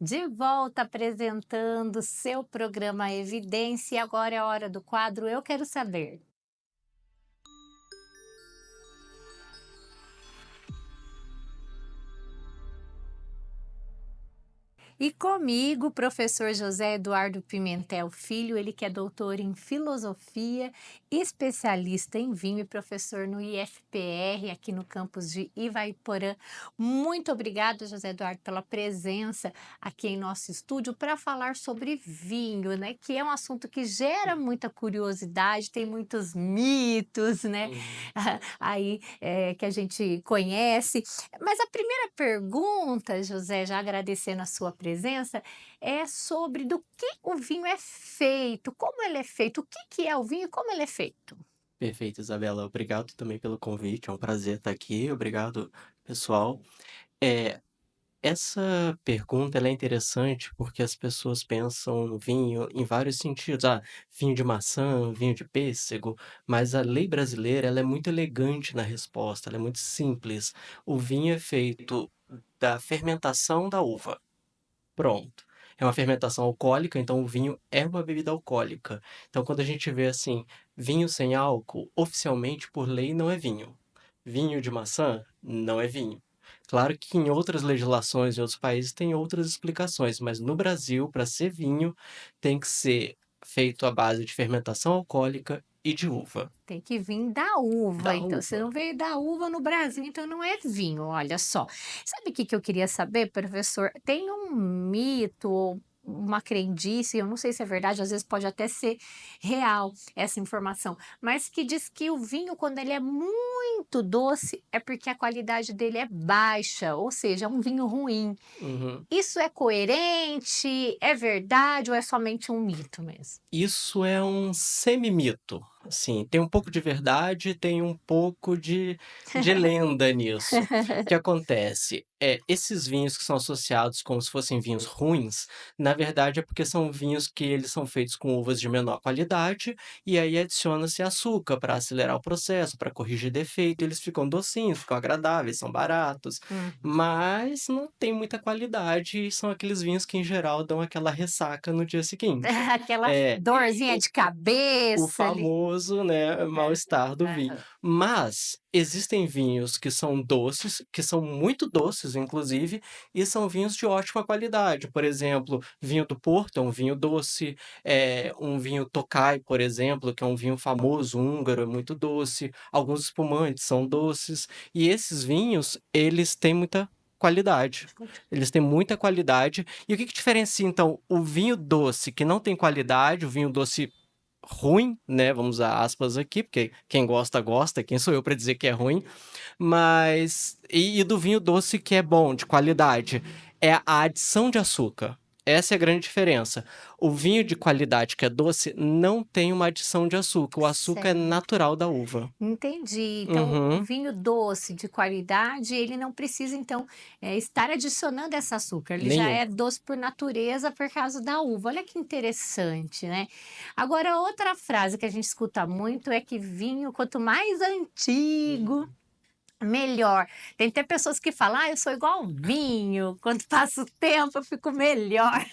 De volta apresentando seu programa Evidência, e agora é a hora do quadro Eu Quero Saber. E comigo, o professor José Eduardo Pimentel Filho, ele que é doutor em filosofia, especialista em vinho e professor no IFPR, aqui no campus de Ivaiporã. Muito obrigada, José Eduardo, pela presença aqui em nosso estúdio para falar sobre vinho, né? Que é um assunto que gera muita curiosidade, tem muitos mitos, né? Uhum. Que a gente conhece. Mas a primeira pergunta, José, já agradecendo a sua presença, é sobre do que o vinho é feito, como ele é feito, o que que é o vinho e como ele é feito. Perfeito, Isabela. Obrigado também pelo convite. É um prazer estar aqui. Obrigado, pessoal. É, essa pergunta ela é interessante porque as pessoas pensam no vinho em vários sentidos. Ah, vinho de maçã, vinho de pêssego, mas a lei brasileira ela é muito elegante na resposta, ela é muito simples. O vinho é feito da fermentação da uva. Pronto. É uma fermentação alcoólica, então o vinho é uma bebida alcoólica. Então, quando a gente vê assim, vinho sem álcool, oficialmente, por lei, não é vinho. Vinho de maçã não é vinho. Claro que em outras legislações em outros países tem outras explicações, mas no Brasil, para ser vinho, tem que ser feito à base de fermentação alcoólica e de uva. Tem que vir da uva, Da então. Se uva. não veio da uva no Brasil, então não é vinho, olha só. Sabe o que que eu queria saber, professor? Tem um mito, ou uma crendice, eu não sei se é verdade, às vezes pode até ser real essa informação, mas que diz que o vinho, quando ele é muito doce, é porque a qualidade dele é baixa, ou seja, é um vinho ruim. Uhum. Isso é coerente? É verdade ou é somente um mito mesmo? Isso é um semi-mito, assim, tem um pouco de verdade, tem um pouco de lenda nisso. O que acontece, esses vinhos que são associados como se fossem vinhos ruins, na verdade é porque são vinhos que eles são feitos com uvas de menor qualidade, e aí adiciona-se açúcar para acelerar o processo, para corrigir defeito, eles ficam docinhos, ficam agradáveis, são baratos, Uhum. mas não tem muita qualidade e são aqueles vinhos que em geral dão aquela ressaca no dia seguinte. Aquela É, dorzinha o de o cabeça ali. famoso, né, mal-estar do vinho. Aham. Mas existem vinhos que são doces, que são muito doces inclusive, e são vinhos de ótima qualidade. Por exemplo, vinho do Porto é um vinho doce, um vinho Tokai, por exemplo, que é um vinho famoso húngaro, é muito doce. Alguns espumantes são doces, e esses vinhos, eles têm muita qualidade. Eles têm muita qualidade. E o que que diferencia então o vinho doce que não tem qualidade, o vinho doce ruim, né, vamos usar aspas aqui, porque quem gosta, gosta, quem sou eu para dizer que é ruim, mas e do vinho doce que é bom, de qualidade, é a adição de açúcar. Essa é a grande diferença. O vinho de qualidade que é doce não tem uma adição de açúcar, o açúcar é Certo, natural da uva. entendi. Então, o Uhum, vinho doce de qualidade, ele não precisa, então, estar adicionando esse açúcar. Ele já nenhum. é doce por natureza por causa da uva. Olha que interessante, né? Agora, outra frase que a gente escuta muito é que vinho, quanto mais antigo, Uhum. melhor. Tem até pessoas que falam: "Ah, eu sou igual vinho, quando passa o tempo eu fico melhor".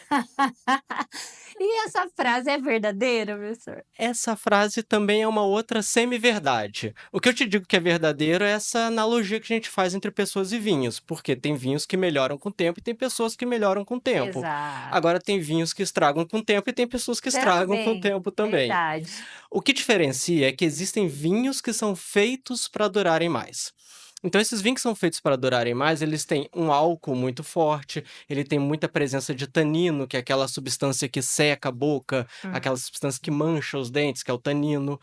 E essa frase é verdadeira, professor? Essa frase também é uma outra semi-verdade. O que eu te digo que é verdadeiro é essa analogia que a gente faz entre pessoas e vinhos, porque tem vinhos que melhoram com o tempo e tem pessoas que melhoram com o tempo. Exato. Agora tem vinhos que estragam com o tempo e tem pessoas que estragam com o Também, tempo também. verdade. O que diferencia é que existem vinhos que são feitos para durarem mais. Então esses vinhos que são feitos para durarem mais, eles têm um álcool muito forte, ele tem muita presença de tanino, que é aquela substância que seca a boca, Hum. aquela substância que mancha os dentes, que é o tanino,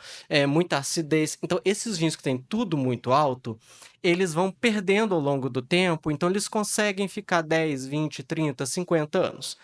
muita acidez. Então esses vinhos que têm tudo muito alto, eles vão perdendo ao longo do tempo, então eles conseguem ficar 10, 20, 30, 50 anos.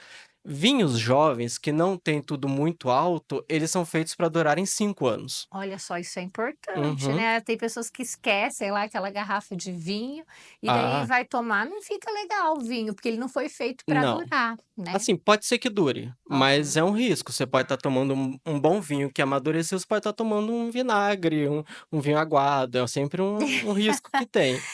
Vinhos jovens que não têm tudo muito alto, eles são feitos para durarem 5 anos. Olha só, isso é importante, Uhum. né. Tem pessoas que esquecem lá aquela garrafa de vinho, e daí Ah, vai tomar, não fica legal o vinho, porque ele não foi feito para não. durar. né? Assim, pode ser que dure, mas Aham. é um risco. Você pode estar tomando um bom vinho que amadureceu, você pode estar tomando um vinagre, um vinho aguado, é sempre um risco que tem.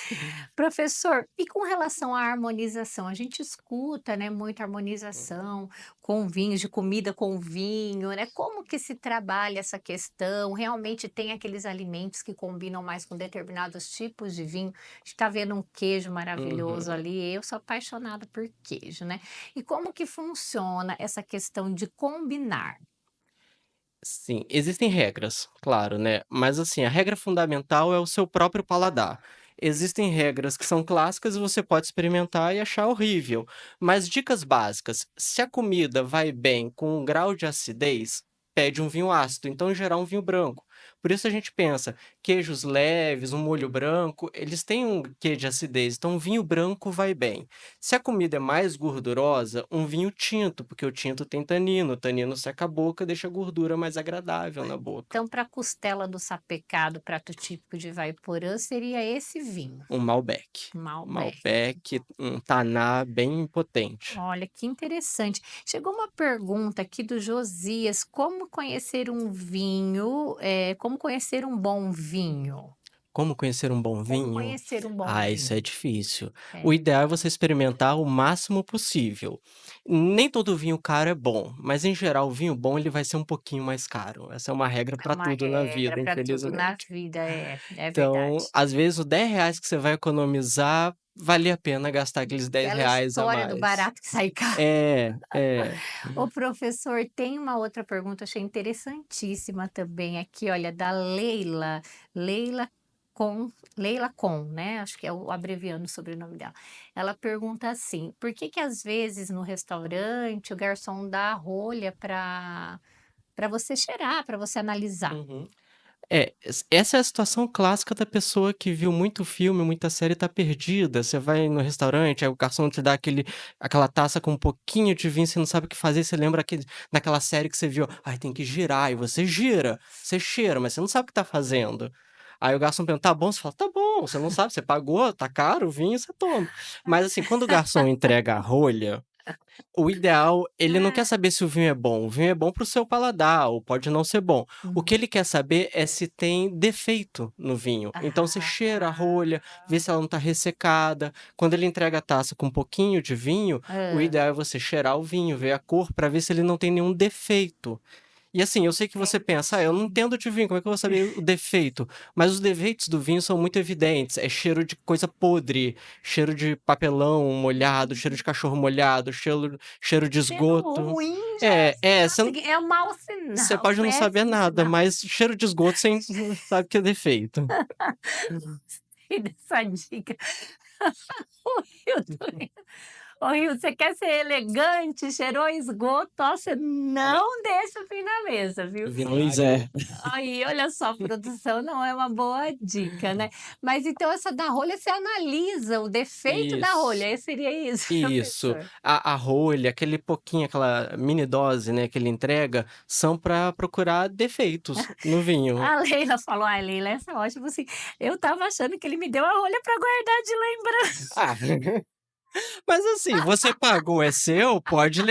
Professor, e com relação à harmonização? A gente escuta, né, muita harmonização com vinhos, de comida com vinho, né? Como que se trabalha essa questão? Realmente tem aqueles alimentos que combinam mais com determinados tipos de vinho? A gente está vendo um queijo maravilhoso Uhum. ali. Eu sou apaixonada por queijo, né? E como que funciona essa questão de combinar? Sim, existem regras, claro, né, mas assim, a regra fundamental é o seu próprio paladar. Existem regras que são clássicas e você pode experimentar e achar horrível, mas dicas básicas: se a comida vai bem com um grau de acidez, pede um vinho ácido, então em geral um vinho branco. Por isso a gente pensa, queijos leves, um molho branco, eles têm um quê de acidez, então um vinho branco vai bem. Se a comida é mais gordurosa, um vinho tinto, porque o tinto tem tanino, o tanino seca a boca, deixa a gordura mais agradável na boca. Então, para a costela do sapecado, prato típico de Vaiporã, seria esse vinho, Um Malbec. Malbec. Malbec, um taná bem potente. Olha, que interessante. Chegou uma pergunta aqui do Josias: como conhecer um vinho, como conhecer um bom vinho? Como conhecer um bom Como vinho? conhecer um bom Ah, isso vinho? é difícil. O É, ideal é você experimentar o máximo possível. Nem todo vinho caro é bom, mas em geral o vinho bom ele vai ser um pouquinho mais caro. Essa é uma regra é para uma tudo na regra vida, para tudo na infelizmente. vida, é Então, verdade. às vezes, os R$ 10 que você vai economizar, vale a pena gastar aqueles dez Aquela reais a história do mais. barato que sai caro. É, é. Ô, professor, tem uma outra pergunta, achei interessantíssima também aqui, olha, da Leila. Leila Leila Com, né? Acho que é o abreviando o sobrenome dela. Ela pergunta assim: por que que às vezes no restaurante o garçom dá a rolha para você cheirar, para você analisar? Uhum. É, essa é a situação clássica da pessoa que viu muito filme, muita série e tá perdida. Você vai no restaurante, aí o garçom te dá aquela taça com um pouquinho de vinho, você não sabe o que fazer, você lembra daquela série que você viu, ai, tem que girar, e você gira, você cheira, mas você não sabe o que tá fazendo. Aí o garçom pergunta, tá bom? Você fala, tá bom, você não sabe, você pagou, tá caro o vinho, você toma. Mas assim, quando o garçom entrega a rolha, o ideal, ele não quer Ah, saber se o vinho é bom, o vinho é bom para o seu paladar ou pode não ser bom. O que uhum. ele quer saber é se tem defeito no vinho. Então você cheira a rolha, vê se ela não está ressecada. Quando ele entrega a taça com um pouquinho de vinho, o Hã, ideal é você cheirar o vinho, ver a cor para ver se ele não tem nenhum defeito. E assim, eu sei que você pensa: "Ah, eu não entendi. entendo de vinho, como é que eu vou saber o defeito?". Mas os defeitos do vinho são muito evidentes, é cheiro de coisa podre, cheiro de papelão molhado, cheiro de cachorro molhado, cheiro de Cheiro esgoto. ruim já É, você nossa, é um mau você sinal, pode não saber péssimo nada, sinal. mas cheiro de esgoto você sabe que é defeito. Gostei dessa dica. O Hilton Ô, Rio, você quer ser elegante, cheirou esgoto, ó, você não deixa o fim na mesa, viu? Pois é. Aí, olha só, produção não é uma boa dica, né? Mas então essa da rolha, você analisa o defeito da rolha, Isso. seria isso, Isso. professor? A rolha, aquele pouquinho, aquela mini dose, né, que ele entrega, são para procurar defeitos no vinho. A Leila falou: "Ai, Leila, essa é ótima, assim, eu estava achando que ele me deu a rolha para guardar de lembrança". Ah, mas assim, você pagou, é seu, pode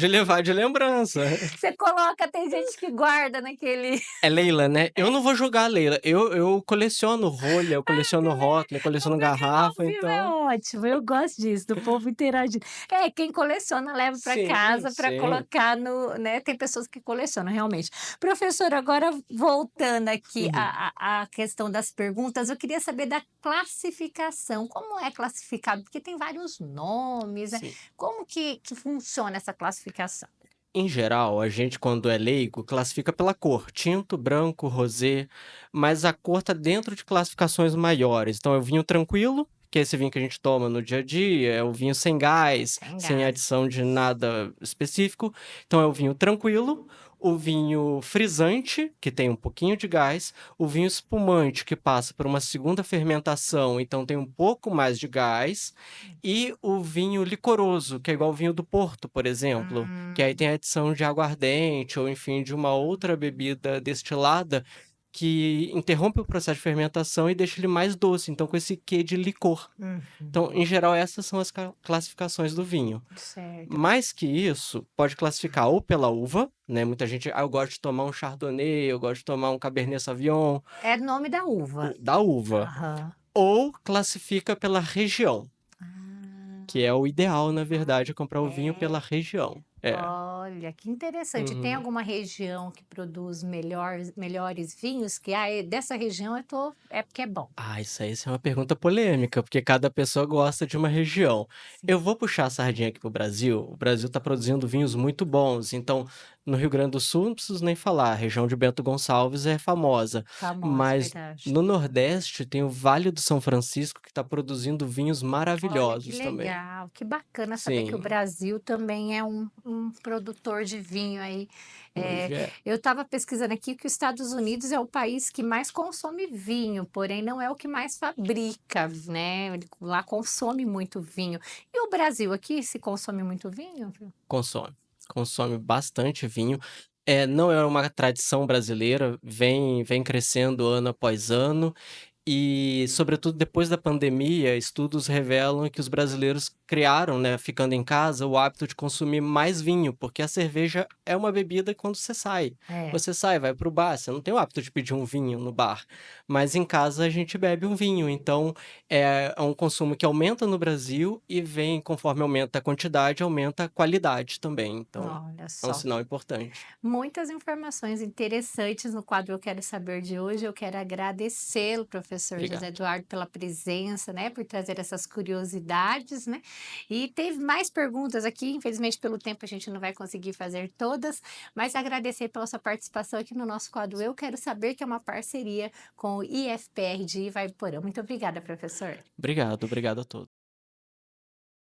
levar de lembrança. Você coloca tem gente que guarda naquele É Leila, né? Eu não vou julgar a Leila, eu coleciono rolha, eu coleciono também. rótulo, eu O coleciono programa ao garrafa, vivo é então ótimo, eu gosto disso, do povo interagindo. É, quem coleciona leva para sim, casa para sim. colocar no né, tem pessoas que colecionam realmente. Professor, agora voltando aqui Uhum. à questão das perguntas, eu queria saber da classificação, como é classificado? Porque tem vários nomes, né, Sim. como que funciona essa classificação? Em geral, a gente, quando é leigo, classifica pela cor, tinto, branco, rosé, mas a cor tá dentro de classificações maiores. Então, é o vinho tranquilo, que é esse vinho que a gente toma no dia a dia, é o vinho sem gás, Sem sem gás. adição de nada específico. Então, é o vinho tranquilo, o vinho frisante, que tem um pouquinho de gás, o vinho espumante, que passa por uma segunda fermentação, então tem um pouco mais de gás, e o vinho licoroso, que é igual o vinho do Porto, por exemplo, que aí Hum. tem a adição de aguardente ou enfim de uma outra bebida destilada, que interrompe o processo de fermentação e deixa ele mais doce, então com esse quê de licor. Então, Uhum. em geral, essas são as classificações do vinho. Certo. Mais que isso, pode classificar ou pela uva, né? Muita gente, eu gosto de tomar um Chardonnay, eu gosto de tomar um Cabernet Sauvignon, É nome da uva. da uva. Aham. Ou classifica pela região, que Ah, é o ideal, na verdade, é comprar o vinho pela é. região. É. Olha, que interessante. Tem Uhum. alguma região que produz melhores vinhos que, dessa região é porque é bom? Ah, isso é uma pergunta polêmica, porque cada pessoa gosta de uma região. Sim, Eu vou puxar a sardinha aqui para o Brasil. O Brasil está produzindo vinhos muito bons, então no Rio Grande do Sul não preciso nem falar, a região de Bento Gonçalves é famosa. famosa, Mas verdade. no Nordeste tem o Vale do São Francisco que está produzindo vinhos Olha, que maravilhosos também. legal, que bacana saber que o Sim, Brasil também é um produtor de vinho aí. hoje Eh, é. eu estava pesquisando aqui que os Estados Unidos é o país que mais consome vinho, porém não é o que mais fabrica, né? Ele lá consome muito vinho. E o Brasil aqui se consome muito vinho? Consome, consome bastante vinho. Não é uma tradição brasileira, vem crescendo ano após ano. E, sobretudo, depois da pandemia, estudos revelam que os brasileiros criaram, né, ficando em casa, o hábito de consumir mais vinho, porque a cerveja é uma bebida quando você sai. É. Você sai, vai para o bar, você não tem o hábito de pedir um vinho no bar, mas em casa a gente bebe um vinho. Então, é um consumo que aumenta no Brasil e vem, conforme aumenta a quantidade, aumenta a qualidade também. Então, Olha é um só. sinal importante. Muitas informações interessantes no quadro Eu Quero Saber de hoje. Eu quero agradecê-lo, professor José Obrigado. Eduardo, pela presença, né, por trazer essas curiosidades, né? E teve mais perguntas aqui, infelizmente pelo tempo a gente não vai conseguir fazer todas, mas agradecer pela sua participação aqui no nosso quadro Eu Quero Saber, que é uma parceria com o IFPR de Ivaiporã. Muito obrigada, professor. Obrigado, obrigado a todos.